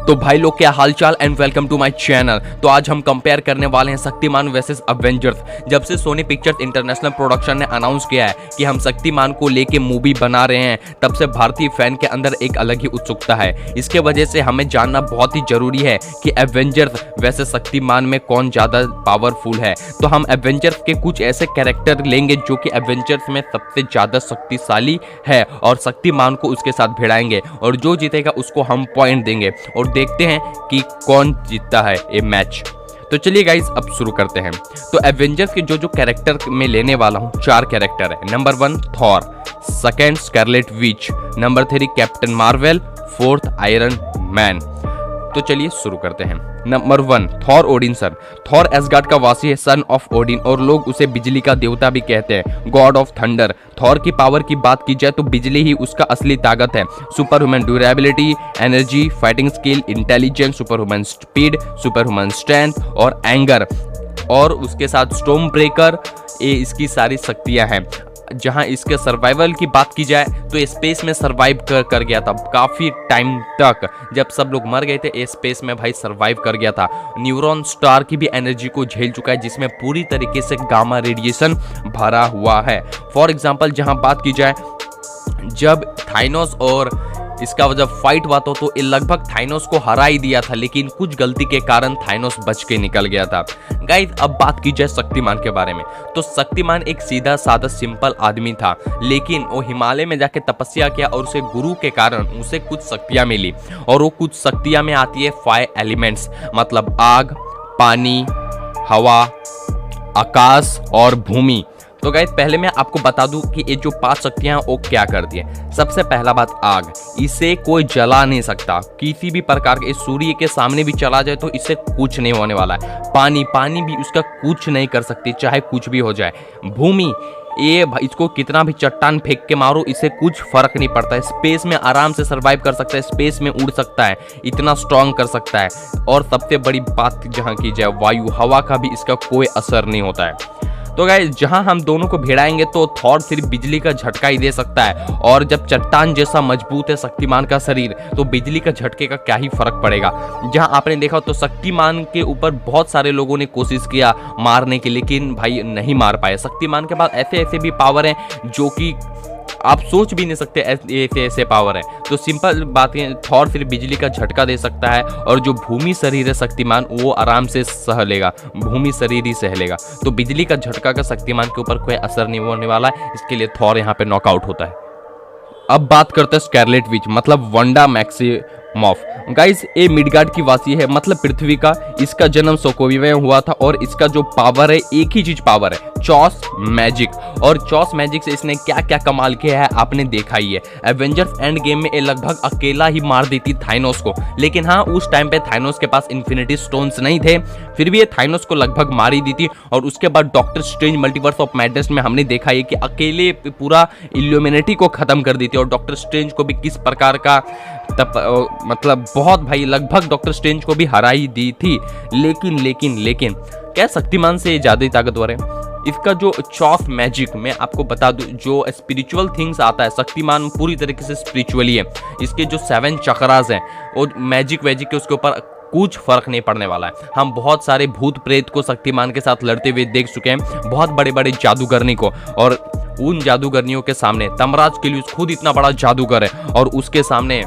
तो भाई लोग क्या हालचाल and welcome to my channel. तो आज हम कंपेयर करने वाले हैं शक्तिमान वर्सेस एवेंजर्स। जब से सोनी पिक्चर्स इंटरनेशनल प्रोडक्शन ने अनाउंस किया है कि हम शक्तिमान को लेके मूवी बना रहे हैं, तब से भारतीय फैन के अंदर एक अलग ही उत्सुकता है। इसके वजह से हमें जानना बहुत ही जरूरी है कि एवेंजर्स वर्सेस शक्तिमान में कौन ज़्यादा पावरफुल है। तो हम एवेंजर्स के कुछ ऐसे कैरेक्टर लेंगे जो कि एवेंजर्स में सबसे ज़्यादा शक्तिशाली है और शक्तिमान को उसके साथ भिड़ाएंगे और जो जीतेगा उसको हम पॉइंट देंगे और देखते हैं कि कौन जीतता है ये मैच। तो चलिए गाइस अब शुरू करते हैं। तो एवेंजर्स के जो कैरेक्टर में लेने वाला हूं, 4 कैरेक्टर है। Number 1 Thor, second Scarlet Witch, number 3 Captain Marvel, 4th Iron Man. तो चलिए शुरू करते हैं। Number 1 Thor Odinson. Thor Asgard का वासी है, सन ऑफ ओडिन, और लोग उसे बिजली का देवता भी कहते हैं, गॉड ऑफ थंडर। थॉर की पावर की बात की जाए तो बिजली ही उसका असली ताकत है। Super human durability, energy, fighting skill, intelligence, super human speed, super human strength और एंगर, और उसके साथ स्टॉर्म ब्रेकर। ये इसकी सारी शक्तियां हैं। जहां इसके सर्वाइवल की बात की जाए तो स्पेस में सर्वाइव कर गया था काफ़ी टाइम तक। जब सब लोग मर गए थे स्पेस में भाई सर्वाइव कर गया था। न्यूरॉन स्टार की भी एनर्जी को झेल चुका है, जिसमें पूरी तरीके से गामा रेडिएशन भरा हुआ है। फॉर एग्जांपल जहां बात की जाए, जब थाइनोस और इसका जब फाइट हुआ तो ये लगभग थाइनोस को हरा ही दिया था, लेकिन कुछ गलती के कारण थाइनोस बच के निकल गया था। गाइस अब बात की जाए शक्तिमान के बारे में, तो शक्तिमान एक सीधा साधा सिंपल आदमी था, लेकिन वो हिमालय में जाके तपस्या किया और उसे गुरु के कारण उसे कुछ शक्तियां मिली, और वो कुछ शक्तियां में आती है 5 एलिमेंट्स, मतलब आग, पानी, हवा, आकाश और भूमि। तो गाइस पहले मैं आपको बता दूं कि ये जो 5 शक्तियां हैं वो क्या करती है। सबसे पहला बात आग, इसे कोई जला नहीं सकता, किसी भी प्रकार के सूर्य के सामने भी चला जाए तो इससे कुछ नहीं होने वाला है। पानी भी उसका कुछ नहीं कर सकती, चाहे कुछ भी हो जाए। भूमि, ये इसको कितना भी चट्टान फेंक के मारो इसे कुछ फर्क नहीं पड़ता है। स्पेस में आराम से सरवाइव कर सकता है, स्पेस में उड़ सकता है, इतना स्ट्रांग कर सकता है। और सबसे बड़ी बात जहां की जाए वायु, हवा का भी इसका कोई असर नहीं होता है। तो गाइस जहां हम दोनों को भिड़ाएंगे तो थॉर सिर्फ बिजली का झटका ही दे सकता है, और जब चट्टान जैसा मजबूत है शक्तिमान का शरीर तो बिजली का झटके का क्या ही फर्क पड़ेगा। जहां आपने देखा तो शक्तिमान के ऊपर बहुत सारे लोगों ने कोशिश किया मारने की, लेकिन भाई नहीं मार पाए। शक्तिमान के पास ऐसे ऐसे भी पावर हैं जो कि आप सोच भी नहीं सकते, ऐसे पावर है। तो सिंपल बात है, थॉर सिर्फ बिजली का झटका दे सकता है, और जो भूमि शरीर है शक्तिमान वो आराम से सह लेगा, भूमि शरीर ही सह लेगा। तो बिजली का झटका का शक्तिमान के ऊपर कोई असर नहीं होने वाला है, इसके लिए थॉर यहाँ पे नॉकआउट होता है। अब बात करते हैं स्कारलेट विच, मतलब वांडा मैक्सिमॉफ। गाइस ये मिडगार्ड की वासी है, मतलब पृथ्वी का। इसका जन्म सोकोविया में हुआ था, और इसका जो पावर है एक ही चीज पावर है, चॉस मैजिक। और चॉस मैजिक से इसने क्या क्या कमाल किया है आपने देखा ही है। एवेंजर्स एंड गेम में ये लगभग अकेला ही मार देती थाइनोस को, लेकिन हाँ उस टाइम पे थाइनोस के पास इन्फिनिटी स्टोन्स नहीं थे, फिर भी ये थाइनोस को लगभग मार ही दी थी। और उसके बाद doctor strange multiverse of madness में हमने देखा है कि अकेले पूरा इल्यूमिनेटी को खत्म कर दी थी, और डॉक्टर स्ट्रेंज को भी किस प्रकार का मतलब बहुत भाई लगभग डॉक्टर स्ट्रेंज को भी हरा ही दी थी। लेकिन क्या शक्तिमान से ज्यादा ही ताकतवर है। इसका जो चॉस मैजिक मैं आपको बता दूं, जो स्पिरिचुअल थिंग्स आता है, शक्तिमान पूरी तरीके से स्पिरिचुअली है। इसके जो 7 चक्रास हैं वो मैजिक वैजिक के उसके ऊपर कुछ फर्क नहीं पड़ने वाला है। हम बहुत सारे भूत प्रेत को शक्तिमान के साथ लड़ते हुए देख चुके हैं, बहुत बड़े बड़े जादूगरनी को, और उन जादूगरनियों के सामने तमराज के लिए खुद इतना बड़ा जादूगर है, और उसके सामने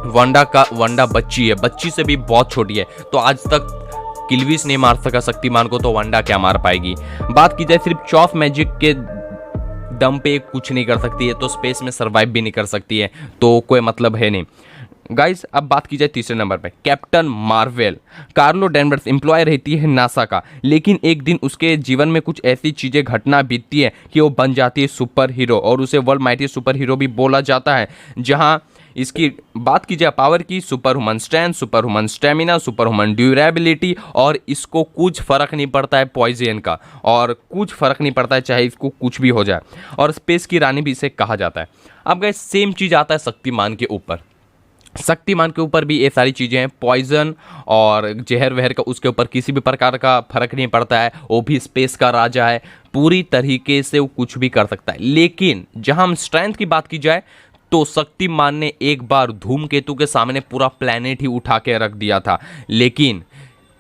वांडा बच्ची है, बच्ची से भी बहुत छोटी है। तो आज तक किल्विस नहीं मार सका शक्तिमान को, तो वांडा क्या मार पाएगी। बात की जाए सिर्फ चॉफ मैजिक के दम पे कुछ नहीं कर सकती है, तो स्पेस में सर्वाइव भी नहीं कर सकती है, तो कोई मतलब है नहीं। गाइस अब बात की जाए तीसरे नंबर पे, captain Marvel. Carol Danvers employ रहती है नासा का, लेकिन एक दिन उसके जीवन में कुछ ऐसी चीजें घटना बीतती है कि वो बन जाती है सुपर हीरो, और उसे वर्ल्ड माइटी सुपर हीरो भी बोला जाता है। जहां इसकी बात की जाए पावर की, super human strength, super human stamina, super human durability, और इसको कुछ फर्क नहीं पड़ता है पॉइजन का, और कुछ फर्क नहीं पड़ता है चाहे इसको कुछ भी हो जाए, और स्पेस की रानी भी इसे कहा जाता है। अब गाइस सेम चीज आता है शक्तिमान के ऊपर। शक्तिमान के ऊपर भी ये सारी चीज़ें हैं, पॉइजन और जहर वहर का उसके ऊपर किसी भी प्रकार का फर्क नहीं पड़ता है, वो भी स्पेस का राजा है, पूरी तरीके से वो कुछ भी कर सकता है। लेकिन जहां हम स्ट्रेंथ की बात की जाए तो शक्तिमान ने एक बार धूमकेतु के सामने पूरा प्लेनेट ही उठा के रख दिया था। लेकिन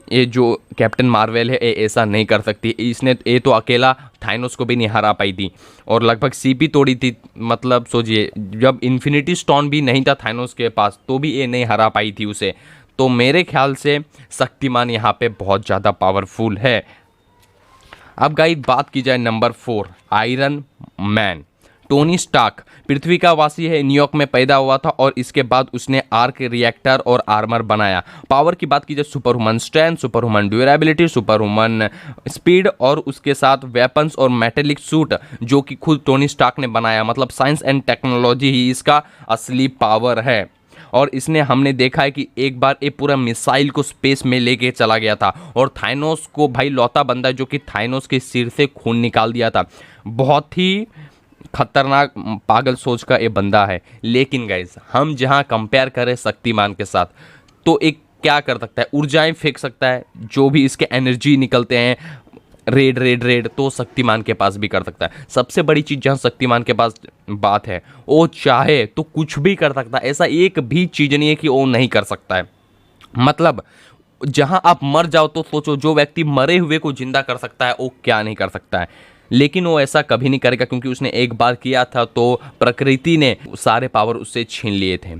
ये जो कैप्टन मार्वल है ये ऐसा नहीं कर सकती। इसने ये तो अकेला थाइनोस को भी नहीं हरा पाई थी और लगभग सीपी तोड़ी थी। मतलब सोचिए, जब इन्फिनिटी स्टोन भी नहीं था थाइनोस के पास तो भी ये नहीं हरा पाई थी उसे। तो मेरे ख्याल से शक्तिमान यहाँ पे बहुत ज़्यादा पावरफुल है। अब गाइस बात की जाए number 4, Iron Man. Tony Stark पृथ्वी का वासी है, न्यूयॉर्क में पैदा हुआ था और इसके बाद उसने आर्क रिएक्टर और आर्मर बनाया। पावर की बात की जाए super human strength, super human durability, super human speed और उसके साथ वेपन्स और मेटेलिक सूट जो कि खुद टोनी स्टार्क ने बनाया। मतलब साइंस एंड टेक्नोलॉजी ही इसका असली पावर है। और इसने हमने देखा है कि एक बार ये पूरा मिसाइल को स्पेस में लेके चला गया था और थाइनोस को भाई लौता बंदा जो कि थाइनोस के सिर से खून निकाल दिया था। बहुत ही खतरनाक पागल सोच का ये बंदा है। लेकिन गाइस हम जहां कंपेयर करें शक्तिमान के साथ तो एक क्या कर सकता है, ऊर्जाएं फेंक सकता है, जो भी इसके एनर्जी निकलते हैं रेड तो शक्तिमान के पास भी कर सकता है। सबसे बड़ी चीज़ जहाँ शक्तिमान के पास बात है, वो चाहे तो कुछ भी कर सकता है। ऐसा एक भी चीज़ नहीं है कि वो नहीं कर सकता है। मतलब जहाँ आप मर जाओ तो सोचो, जो व्यक्ति मरे हुए को जिंदा कर सकता है वो क्या नहीं कर सकता है। लेकिन वो ऐसा कभी नहीं करेगा क्योंकि उसने एक बार किया था तो प्रकृति ने सारे पावर उससे छीन लिए थे।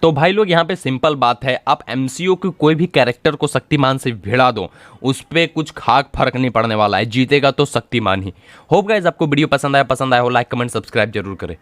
तो भाई लोग यहाँ पे सिंपल बात है, आप एमसीयू के कोई भी कैरेक्टर को शक्तिमान से भिड़ा दो, उस पर कुछ खास फर्क नहीं पड़ने वाला है। जीतेगा तो शक्तिमान ही। होप गाइस आपको वीडियो पसंद आया हो लाइक कमेंट सब्सक्राइब जरूर करें।